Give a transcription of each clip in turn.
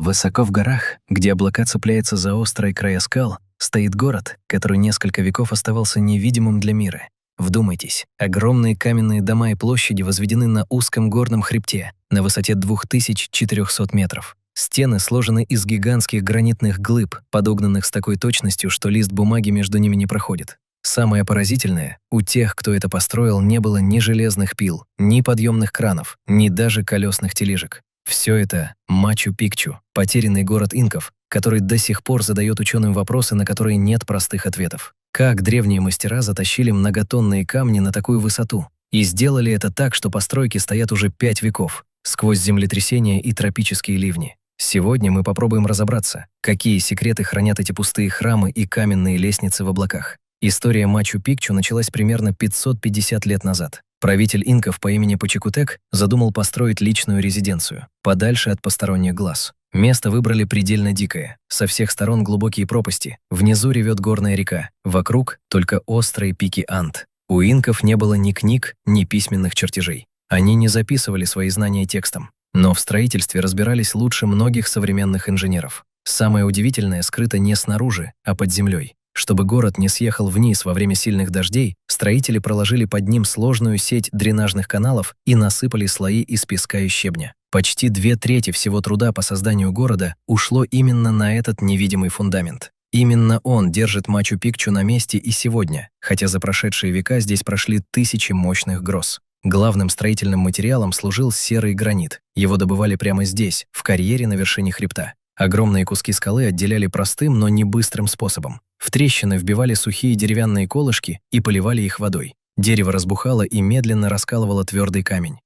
Высоко в горах, где облака цепляются за острые края скал, стоит город, который несколько веков оставался невидимым для мира. Вдумайтесь, огромные каменные дома и площади возведены на узком горном хребте, на высоте 2400 метров. Стены сложены из гигантских гранитных глыб, подогнанных с такой точностью, что лист бумаги между ними не проходит. Самое поразительное, у тех, кто это построил, не было ни железных пил, ни подъемных кранов, ни даже колесных тележек. Все это Мачу-Пикчу, потерянный город инков, который до сих пор задает ученым вопросы, на которые нет простых ответов. Как древние мастера затащили многотонные камни на такую высоту? И сделали это так, что постройки стоят уже 5 веков, сквозь землетрясения и тропические ливни. Сегодня мы попробуем разобраться, какие секреты хранят эти пустые храмы и каменные лестницы в облаках. История Мачу-Пикчу началась примерно 550 лет назад. Правитель инков по имени Пачакутек задумал построить личную резиденцию, подальше от посторонних глаз. Место выбрали предельно дикое. Со всех сторон глубокие пропасти, внизу ревет горная река, вокруг только острые пики Анд. У инков не было ни книг, ни письменных чертежей. Они не записывали свои знания текстом, но в строительстве разбирались лучше многих современных инженеров. Самое удивительное скрыто не снаружи, а под землей. Чтобы город не съехал вниз во время сильных дождей, строители проложили под ним сложную сеть дренажных каналов и насыпали слои из песка и щебня. Почти 2/3 всего труда по созданию города ушло именно на этот невидимый фундамент. Именно он держит Мачу-Пикчу на месте и сегодня, хотя за прошедшие века здесь прошли тысячи мощных гроз. Главным строительным материалом служил серый гранит. Его добывали прямо здесь, в карьере на вершине хребта. Огромные куски скалы отделяли простым, но не быстрым способом. В трещины вбивали сухие деревянные колышки и поливали их водой. Дерево разбухало и медленно раскалывало твердый камень.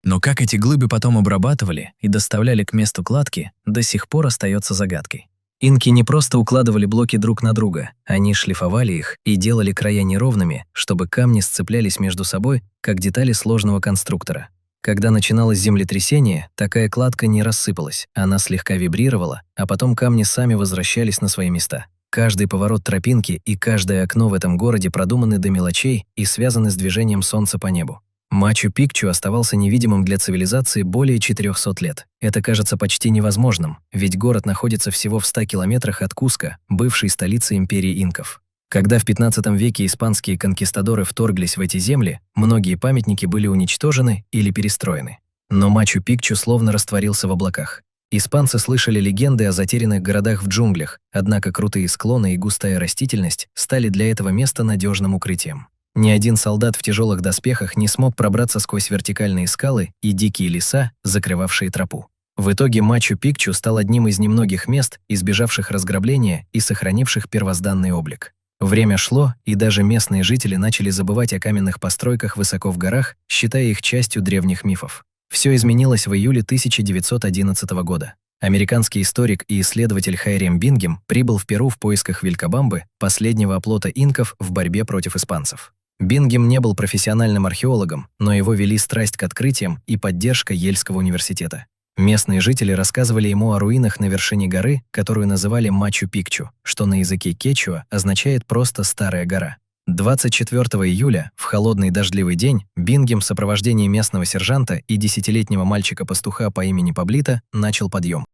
Но как эти глыбы потом обрабатывали и доставляли к месту кладки, до сих пор остается загадкой. Инки не просто укладывали блоки друг на друга, они шлифовали их и делали края неровными, чтобы камни сцеплялись между собой, как детали сложного конструктора. Когда начиналось землетрясение, такая кладка не рассыпалась, она слегка вибрировала, а потом камни сами возвращались на свои места. Каждый поворот тропинки и каждое окно в этом городе продуманы до мелочей и связаны с движением солнца по небу. Мачу-Пикчу оставался невидимым для цивилизации более 400 лет. Это кажется почти невозможным, ведь город находится всего в 100 километрах от Куско, бывшей столицы империи инков. Когда в 15 веке испанские конкистадоры вторглись в эти земли, многие памятники были уничтожены или перестроены. Но Мачу-Пикчу словно растворился в облаках. Испанцы слышали легенды о затерянных городах в джунглях, однако крутые склоны и густая растительность стали для этого места надежным укрытием. Ни один солдат в тяжелых доспехах не смог пробраться сквозь вертикальные скалы и дикие леса, закрывавшие тропу. В итоге Мачу-Пикчу стал одним из немногих мест, избежавших разграбления и сохранивших первозданный облик. Время шло, и даже местные жители начали забывать о каменных постройках высоко в горах, считая их частью древних мифов. Все изменилось в июле 1911 года. Американский историк и исследователь Хайрем Бингем прибыл в Перу в поисках Вилькабамбы, последнего оплота инков в борьбе против испанцев. Бингем не был профессиональным археологом, но его вели страсть к открытиям и поддержка Йельского университета. Местные жители рассказывали ему о руинах на вершине горы, которую называли Мачу-Пикчу, что на языке кечуа означает просто «старая гора». 24 июля, в холодный дождливый день, Бингем в сопровождении местного сержанта и 10-летнего мальчика-пастуха по имени Паблито начал подъем.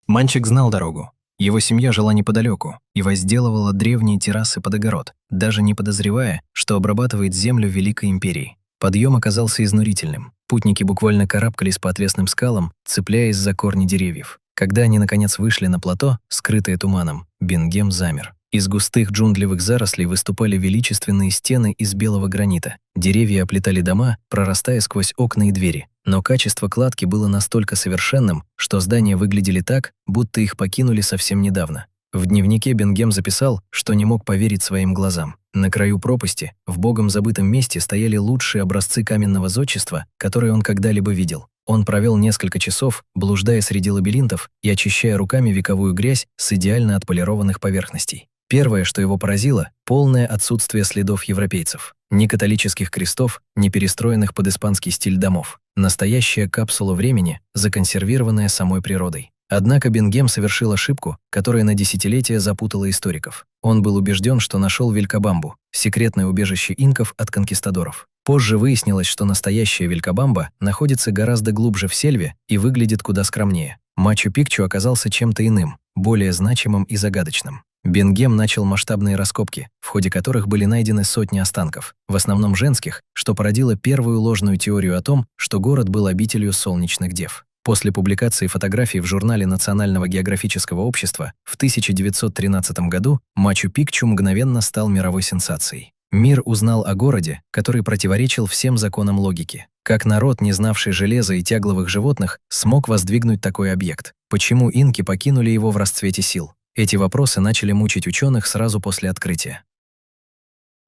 Мальчик знал дорогу. Его семья жила неподалеку и возделывала древние террасы под огород, даже не подозревая, что обрабатывает землю Великой империи. Подъем оказался изнурительным. Путники буквально карабкались по отвесным скалам, цепляясь за корни деревьев. Когда они, наконец, вышли на плато, скрытое туманом, Бингем замер. Из густых джунглевых зарослей выступали величественные стены из белого гранита. Деревья оплетали дома, прорастая сквозь окна и двери. Но качество кладки было настолько совершенным, что здания выглядели так, будто их покинули совсем недавно. В дневнике Бингем записал, что не мог поверить своим глазам. На краю пропасти, в богом забытом месте, стояли лучшие образцы каменного зодчества, которые он когда-либо видел. Он провел несколько часов, блуждая среди лабиринтов и очищая руками вековую грязь с идеально отполированных поверхностей. Первое, что его поразило – полное отсутствие следов европейцев. Ни католических крестов, ни перестроенных под испанский стиль домов. Настоящая капсула времени, законсервированная самой природой. Однако Бингем совершил ошибку, которая на десятилетия запутала историков. Он был убежден, что нашел Вилькабамбу, секретное убежище инков от конкистадоров. Позже выяснилось, что настоящая Вилькабамба находится гораздо глубже в сельве и выглядит куда скромнее. Мачу-Пикчу оказался чем-то иным, более значимым и загадочным. Бенгем начал масштабные раскопки, в ходе которых были найдены сотни останков, в основном женских, что породило первую ложную теорию о том, что город был обителью солнечных дев. После публикации фотографий в журнале Национального географического общества в 1913 году Мачу-Пикчу мгновенно стал мировой сенсацией. Мир узнал о городе, который противоречил всем законам логики. Как народ, не знавший железа и тягловых животных, смог воздвигнуть такой объект? Почему инки покинули его в расцвете сил? Эти вопросы начали мучить ученых сразу после открытия.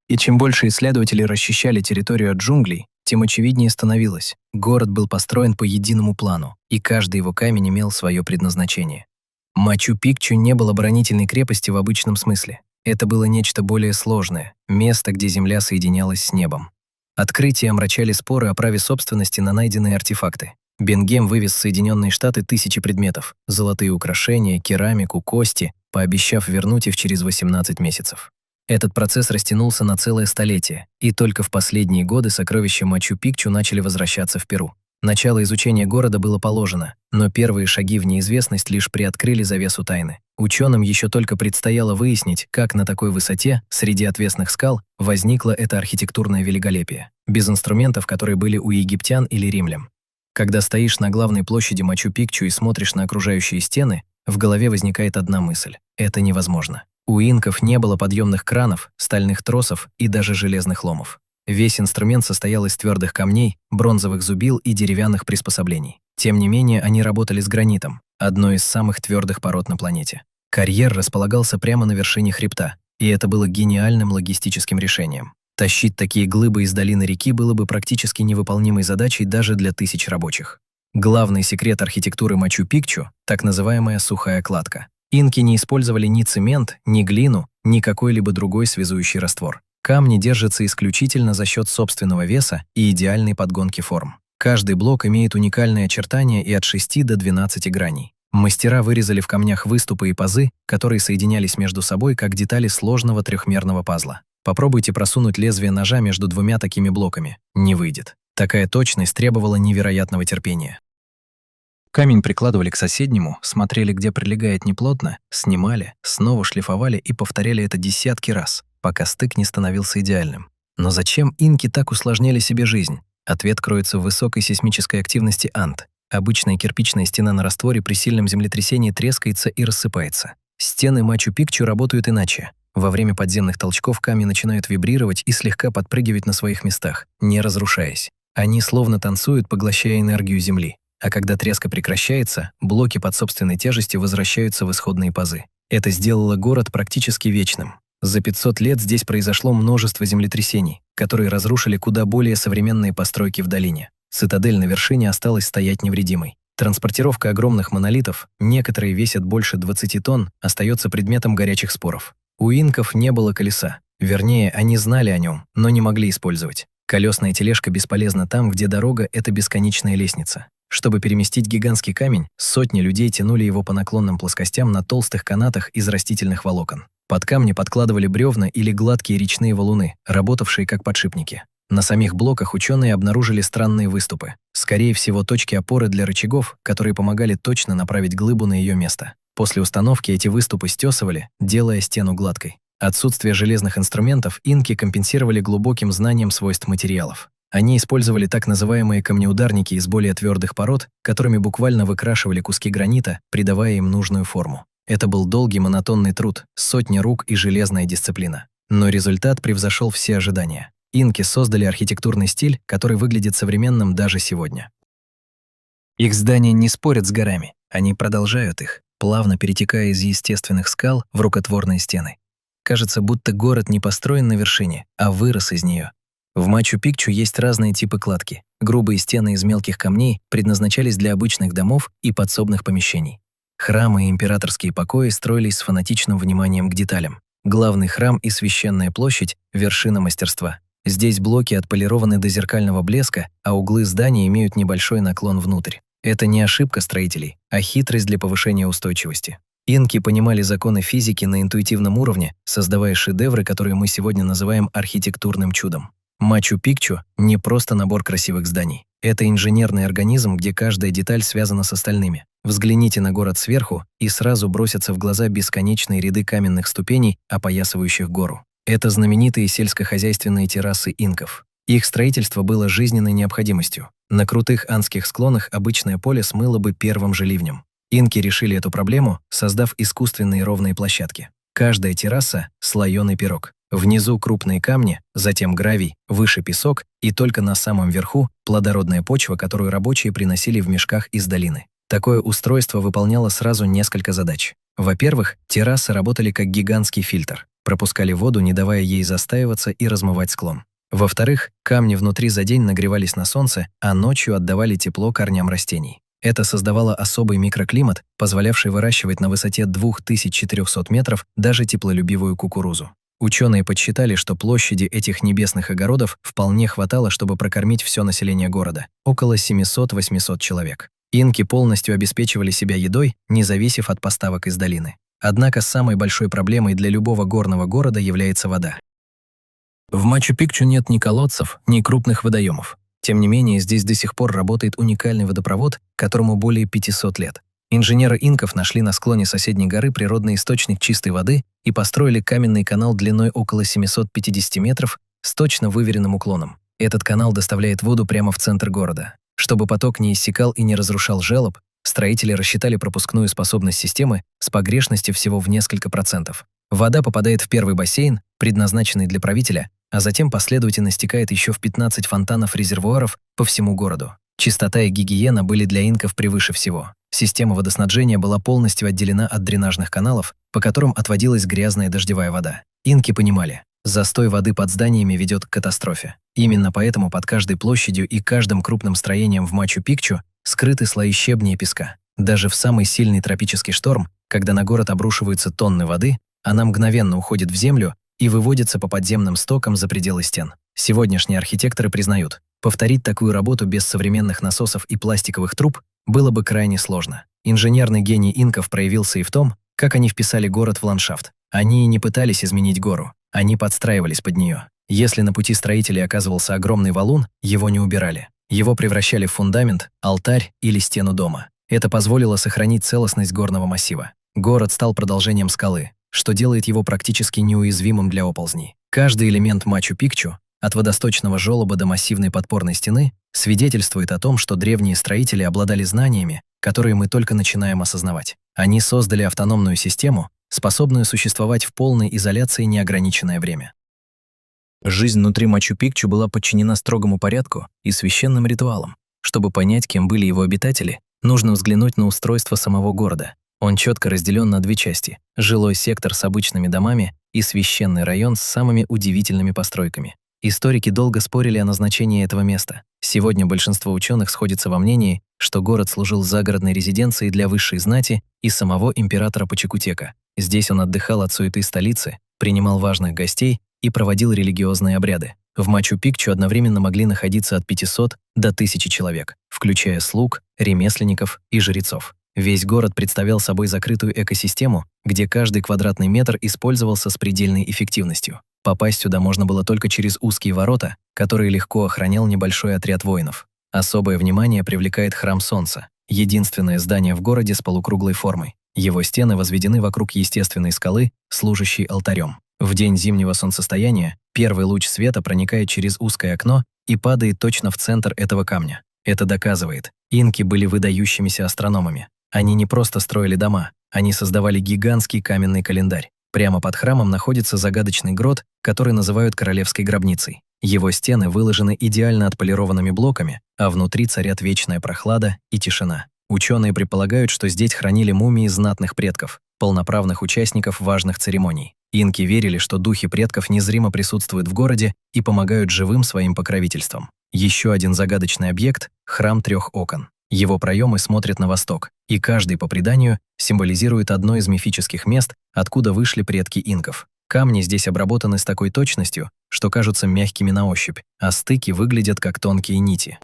И чем больше исследователи расчищали территорию от джунглей, тем очевиднее становилось. Город был построен по единому плану, и каждый его камень имел свое предназначение. Мачу-Пикчу не был оборонительной крепости в обычном смысле. Это было нечто более сложное, место, где земля соединялась с небом. Открытия омрачали споры о праве собственности на найденные артефакты. Бенгем вывез в Соединенные Штаты тысячи предметов – золотые украшения, керамику, кости, пообещав вернуть их через 18 месяцев. Этот процесс растянулся на целое столетие, и только в последние годы сокровища Мачу-Пикчу начали возвращаться в Перу. Начало изучения города было положено, но первые шаги в неизвестность лишь приоткрыли завесу тайны. Ученым еще только предстояло выяснить, как на такой высоте, среди отвесных скал, возникло это архитектурное великолепие, без инструментов, которые были у египтян или римлян. Когда стоишь на главной площади Мачу-Пикчу и смотришь на окружающие стены, в голове возникает одна мысль – это невозможно. У инков не было подъемных кранов, стальных тросов и даже железных ломов. Весь инструмент состоял из твердых камней, бронзовых зубил и деревянных приспособлений. Тем не менее, они работали с гранитом, одной из самых твердых пород на планете. Карьер располагался прямо на вершине хребта, и это было гениальным логистическим решением. Тащить такие глыбы из долины реки было бы практически невыполнимой задачей даже для тысяч рабочих. Главный секрет архитектуры Мачу-Пикчу – так называемая сухая кладка. Инки не использовали ни цемент, ни глину, ни какой-либо другой связующий раствор. Камни держатся исключительно за счет собственного веса и идеальной подгонки форм. Каждый блок имеет уникальные очертания и от 6 до 12 граней. Мастера вырезали в камнях выступы и пазы, которые соединялись между собой как детали сложного трехмерного пазла. Попробуйте просунуть лезвие ножа между двумя такими блоками. Не выйдет. Такая точность требовала невероятного терпения. Камень прикладывали к соседнему, смотрели, где прилегает неплотно, снимали, снова шлифовали и повторяли это десятки раз, пока стык не становился идеальным. Но зачем инки так усложняли себе жизнь? Ответ кроется в высокой сейсмической активности Анд. Обычная кирпичная стена на растворе при сильном землетрясении трескается и рассыпается. Стены Мачу-Пикчу работают иначе. Во время подземных толчков камни начинают вибрировать и слегка подпрыгивать на своих местах, не разрушаясь. Они словно танцуют, поглощая энергию Земли. А когда треска прекращается, блоки под собственной тяжестью возвращаются в исходные пазы. Это сделало город практически вечным. За 500 лет здесь произошло множество землетрясений, которые разрушили куда более современные постройки в долине. Цитадель на вершине осталась стоять невредимой. Транспортировка огромных монолитов, некоторые весят больше 20 тонн, остается предметом горячих споров. У инков не было колеса. Вернее, они знали о нем, но не могли использовать. Колесная тележка бесполезна там, где дорога – это бесконечная лестница. Чтобы переместить гигантский камень, сотни людей тянули его по наклонным плоскостям на толстых канатах из растительных волокон. Под камни подкладывали бревна или гладкие речные валуны, работавшие как подшипники. На самих блоках ученые обнаружили странные выступы. Скорее всего, точки опоры для рычагов, которые помогали точно направить глыбу на ее место. После установки эти выступы стесывали, делая стену гладкой. Отсутствие железных инструментов инки компенсировали глубоким знанием свойств материалов. Они использовали так называемые камнеударники из более твердых пород, которыми буквально выкрашивали куски гранита, придавая им нужную форму. Это был долгий монотонный труд, сотни рук и железная дисциплина. Но результат превзошел все ожидания. Инки создали архитектурный стиль, который выглядит современным даже сегодня. Их здания не спорят с горами, они продолжают их, плавно перетекая из естественных скал в рукотворные стены. Кажется, будто город не построен на вершине, а вырос из нее. В Мачу-Пикчу есть разные типы кладки. Грубые стены из мелких камней предназначались для обычных домов и подсобных помещений. Храмы и императорские покои строились с фанатичным вниманием к деталям. Главный храм и священная площадь – вершина мастерства. Здесь блоки отполированы до зеркального блеска, а углы здания имеют небольшой наклон внутрь. Это не ошибка строителей, а хитрость для повышения устойчивости. Инки понимали законы физики на интуитивном уровне, создавая шедевры, которые мы сегодня называем архитектурным чудом. Мачу-Пикчу – не просто набор красивых зданий. Это инженерный организм, где каждая деталь связана с остальными. Взгляните на город сверху, и сразу бросятся в глаза бесконечные ряды каменных ступеней, опоясывающих гору. Это знаменитые сельскохозяйственные террасы инков. Их строительство было жизненной необходимостью. На крутых андских склонах обычное поле смыло бы первым же ливнем. Инки решили эту проблему, создав искусственные ровные площадки. Каждая терраса – слоёный пирог. Внизу крупные камни, затем гравий, выше песок, и только на самом верху – плодородная почва, которую рабочие приносили в мешках из долины. Такое устройство выполняло сразу несколько задач. Во-первых, террасы работали как гигантский фильтр, пропускали воду, не давая ей застаиваться и размывать склон. Во-вторых, камни внутри за день нагревались на солнце, а ночью отдавали тепло корням растений. Это создавало особый микроклимат, позволявший выращивать на высоте 2400 метров даже теплолюбивую кукурузу. Ученые подсчитали, что площади этих небесных огородов вполне хватало, чтобы прокормить все население города – около 700-800 человек. Инки полностью обеспечивали себя едой, не зависев от поставок из долины. Однако самой большой проблемой для любого горного города является вода. В Мачу-Пикчу нет ни колодцев, ни крупных водоемов. Тем не менее, здесь до сих пор работает уникальный водопровод, которому более 500 лет. Инженеры инков нашли на склоне соседней горы природный источник чистой воды и построили каменный канал длиной около 750 метров с точно выверенным уклоном. Этот канал доставляет воду прямо в центр города. Чтобы поток не иссякал и не разрушал желоб, строители рассчитали пропускную способность системы с погрешностью всего в несколько процентов. Вода попадает в первый бассейн, предназначенный для правителя, а затем последовательно стекает еще в 15 фонтанов-резервуаров по всему городу. Чистота и гигиена были для инков превыше всего. Система водоснабжения была полностью отделена от дренажных каналов, по которым отводилась грязная дождевая вода. Инки понимали, застой воды под зданиями ведет к катастрофе. Именно поэтому под каждой площадью и каждым крупным строением в Мачу-Пикчу скрыты слои щебня и песка. Даже в самый сильный тропический шторм, когда на город обрушиваются тонны воды, она мгновенно уходит в землю и выводится по подземным стокам за пределы стен. Сегодняшние архитекторы признают, повторить такую работу без современных насосов и пластиковых труб было бы крайне сложно. Инженерный гений инков проявился и в том, как они вписали город в ландшафт. Они и не пытались изменить гору, они подстраивались под нее. Если на пути строителей оказывался огромный валун, его не убирали. Его превращали в фундамент, алтарь или стену дома. Это позволило сохранить целостность горного массива. Город стал продолжением скалы, что делает его практически неуязвимым для оползней. Каждый элемент Мачу-Пикчу, от водосточного желоба до массивной подпорной стены, свидетельствует о том, что древние строители обладали знаниями, которые мы только начинаем осознавать. Они создали автономную систему, способную существовать в полной изоляции неограниченное время. Жизнь внутри Мачу-Пикчу была подчинена строгому порядку и священным ритуалам. Чтобы понять, кем были его обитатели, нужно взглянуть на устройство самого города. Он четко разделен на две части – жилой сектор с обычными домами и священный район с самыми удивительными постройками. Историки долго спорили о назначении этого места. Сегодня большинство ученых сходится во мнении, что город служил загородной резиденцией для высшей знати и самого императора Пачакутека. Здесь он отдыхал от суеты столицы, принимал важных гостей и проводил религиозные обряды. В Мачу-Пикчу одновременно могли находиться от 500 до 1000 человек, включая слуг, ремесленников и жрецов. Весь город представлял собой закрытую экосистему, где каждый квадратный метр использовался с предельной эффективностью. Попасть сюда можно было только через узкие ворота, которые легко охранял небольшой отряд воинов. Особое внимание привлекает Храм Солнца, единственное здание в городе с полукруглой формой. Его стены возведены вокруг естественной скалы, служащей алтарем. В день зимнего солнцестояния первый луч света проникает через узкое окно и падает точно в центр этого камня. Это доказывает, инки были выдающимися астрономами. Они не просто строили дома, они создавали гигантский каменный календарь. Прямо под храмом находится загадочный грот, который называют королевской гробницей. Его стены выложены идеально отполированными блоками, а внутри царят вечная прохлада и тишина. Ученые предполагают, что здесь хранили мумии знатных предков, полноправных участников важных церемоний. Инки верили, что духи предков незримо присутствуют в городе и помогают живым своим покровительством. Еще один загадочный объект – храм трех окон. Его проемы смотрят на восток, и каждый, по преданию, символизирует одно из мифических мест, откуда вышли предки инков. Камни здесь обработаны с такой точностью, что кажутся мягкими на ощупь, а стыки выглядят как тонкие нити.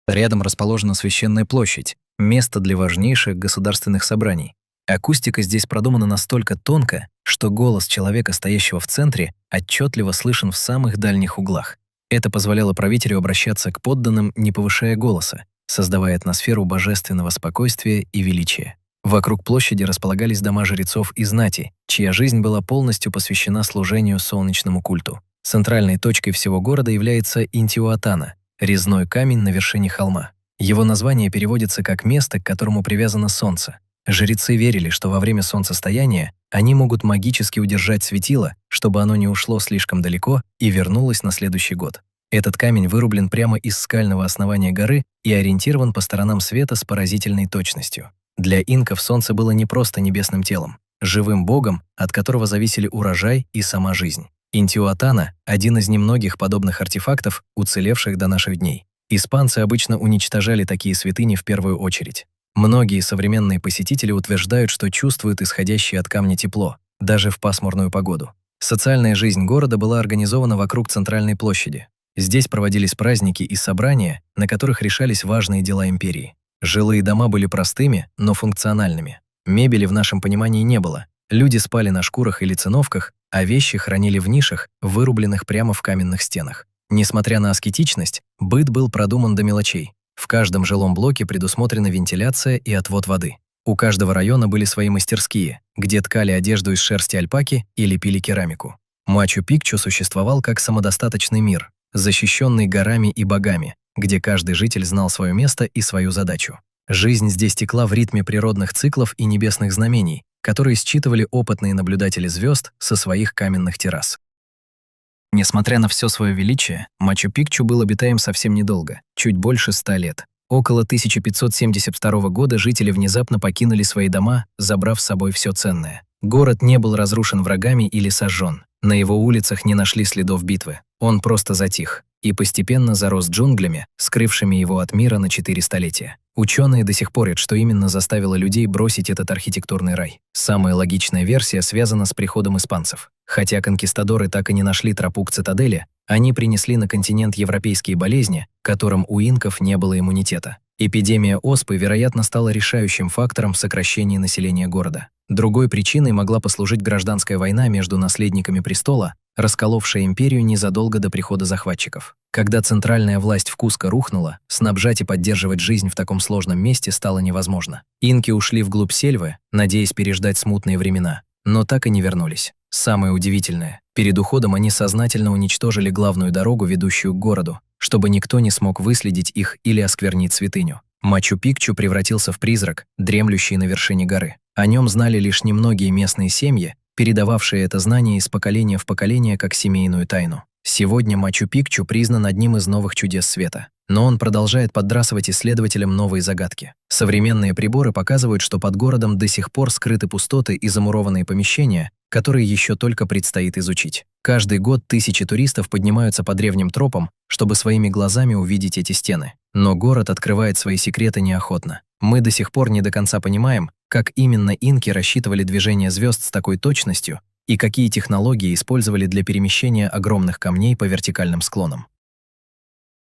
Рядом расположена священная площадь, место для важнейших государственных собраний. Акустика здесь продумана настолько тонко, что голос человека, стоящего в центре, отчетливо слышен в самых дальних углах. Это позволяло правителю обращаться к подданным, не повышая голоса, создавая атмосферу божественного спокойствия и величия. Вокруг площади располагались дома жрецов и знати, чья жизнь была полностью посвящена служению солнечному культу. Центральной точкой всего города является Интиуатана – резной камень на вершине холма. Его название переводится как «место, к которому привязано солнце». Жрецы верили, что во время солнцестояния они могут магически удержать светило, чтобы оно не ушло слишком далеко и вернулось на следующий год. Этот камень вырублен прямо из скального основания горы и ориентирован по сторонам света с поразительной точностью. Для инков солнце было не просто небесным телом, живым богом, от которого зависели урожай и сама жизнь. Интиуатана – один из немногих подобных артефактов, уцелевших до наших дней. Испанцы обычно уничтожали такие святыни в первую очередь. Многие современные посетители утверждают, что чувствуют исходящее от камня тепло, даже в пасмурную погоду. Социальная жизнь города была организована вокруг центральной площади. Здесь проводились праздники и собрания, на которых решались важные дела империи. Жилые дома были простыми, но функциональными. Мебели в нашем понимании не было. Люди спали на шкурах или циновках, а вещи хранили в нишах, вырубленных прямо в каменных стенах. Несмотря на аскетичность, быт был продуман до мелочей. В каждом жилом блоке предусмотрена вентиляция и отвод воды. У каждого района были свои мастерские, где ткали одежду из шерсти альпаки и лепили керамику. Мачу-Пикчу существовал как самодостаточный мир, защищенный горами и богами, где каждый житель знал свое место и свою задачу. Жизнь здесь текла в ритме природных циклов и небесных знамений, которые считывали опытные наблюдатели звезд со своих каменных террас. Несмотря на все свое величие, Мачу-Пикчу был обитаем совсем недолго, чуть больше 100 лет. Около 1572 года жители внезапно покинули свои дома, забрав с собой все ценное. Город не был разрушен врагами или сожжен. На его улицах не нашли следов битвы. Он просто затих и постепенно зарос джунглями, скрывшими его от мира на 4 столетия. Ученые до сих пор говорят, что именно заставило людей бросить этот архитектурный рай. Самая логичная версия связана с приходом испанцев. Хотя конкистадоры так и не нашли тропу к цитадели, они принесли на континент европейские болезни, которым у инков не было иммунитета. Эпидемия оспы, вероятно, стала решающим фактором в сокращении населения города. Другой причиной могла послужить гражданская война между наследниками престола, расколовшая империю незадолго до прихода захватчиков. Когда центральная власть в Куско рухнула, снабжать и поддерживать жизнь в таком сложном месте стало невозможно. Инки ушли вглубь сельвы, надеясь переждать смутные времена, но так и не вернулись. Самое удивительное, перед уходом они сознательно уничтожили главную дорогу, ведущую к городу, чтобы никто не смог выследить их или осквернить святыню. Мачу-Пикчу превратился в призрак, дремлющий на вершине горы. О нем знали лишь немногие местные семьи, передававшие это знание из поколения в поколение как семейную тайну. Сегодня Мачу-Пикчу признан одним из новых чудес света, но он продолжает подбрасывать исследователям новые загадки. Современные приборы показывают, что под городом до сих пор скрыты пустоты и замурованные помещения, которые еще только предстоит изучить. Каждый год тысячи туристов поднимаются по древним тропам, чтобы своими глазами увидеть эти стены. Но город открывает свои секреты неохотно. Мы до сих пор не до конца понимаем, как именно инки рассчитывали движение звезд с такой точностью и какие технологии использовали для перемещения огромных камней по вертикальным склонам.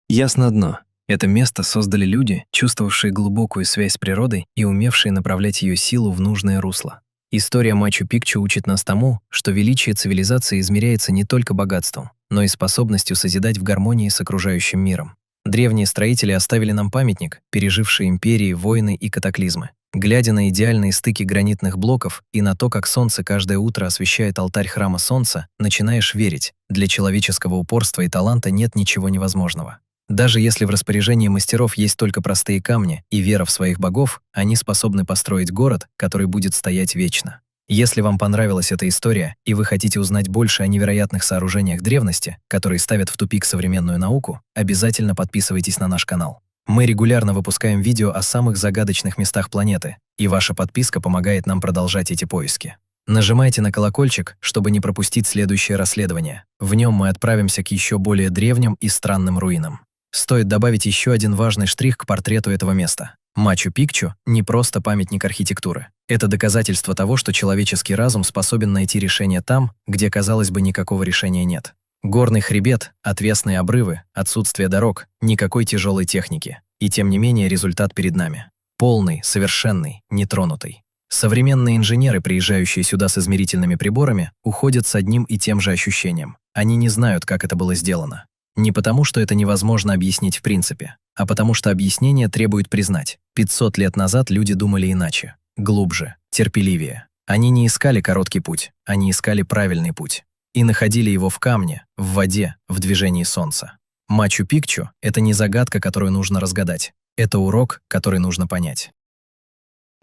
Ясно одно. Это место создали люди, чувствовавшие глубокую связь с природой и умевшие направлять ее силу в нужное русло. История Мачу-Пикчу учит нас тому, что величие цивилизации измеряется не только богатством, но и способностью созидать в гармонии с окружающим миром. Древние строители оставили нам памятник, переживший империи, войны и катаклизмы. Глядя на идеальные стыки гранитных блоков и на то, как солнце каждое утро освещает алтарь храма солнца, начинаешь верить, для человеческого упорства и таланта нет ничего невозможного. Даже если в распоряжении мастеров есть только простые камни и вера в своих богов, они способны построить город, который будет стоять вечно. Если вам понравилась эта история, и вы хотите узнать больше о невероятных сооружениях древности, которые ставят в тупик современную науку, обязательно подписывайтесь на наш канал. Мы регулярно выпускаем видео о самых загадочных местах планеты, и ваша подписка помогает нам продолжать эти поиски. Нажимайте на колокольчик, чтобы не пропустить следующее расследование. В нем мы отправимся к еще более древним и странным руинам. Стоит добавить еще один важный штрих к портрету этого места. Мачу-Пикчу – не просто памятник архитектуры. Это доказательство того, что человеческий разум способен найти решение там, где, казалось бы, никакого решения нет. Горный хребет, отвесные обрывы, отсутствие дорог, никакой тяжелой техники. И тем не менее результат перед нами. Полный, совершенный, нетронутый. Современные инженеры, приезжающие сюда с измерительными приборами, уходят с одним и тем же ощущением. Они не знают, как это было сделано. Не потому, что это невозможно объяснить в принципе, а потому что объяснение требует признать. 500 лет назад люди думали иначе, глубже, терпеливее. Они не искали короткий путь, они искали правильный путь. И находили его в камне, в воде, в движении солнца. Мачу-Пикчу – это не загадка, которую нужно разгадать. Это урок, который нужно понять.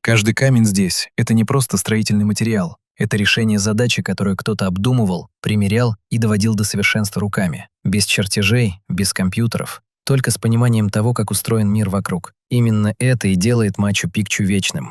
Каждый камень здесь – это не просто строительный материал. Это решение задачи, которую кто-то обдумывал, примерял и доводил до совершенства руками. Без чертежей, без компьютеров, только с пониманием того, как устроен мир вокруг. Именно это и делает Мачу-Пикчу вечным.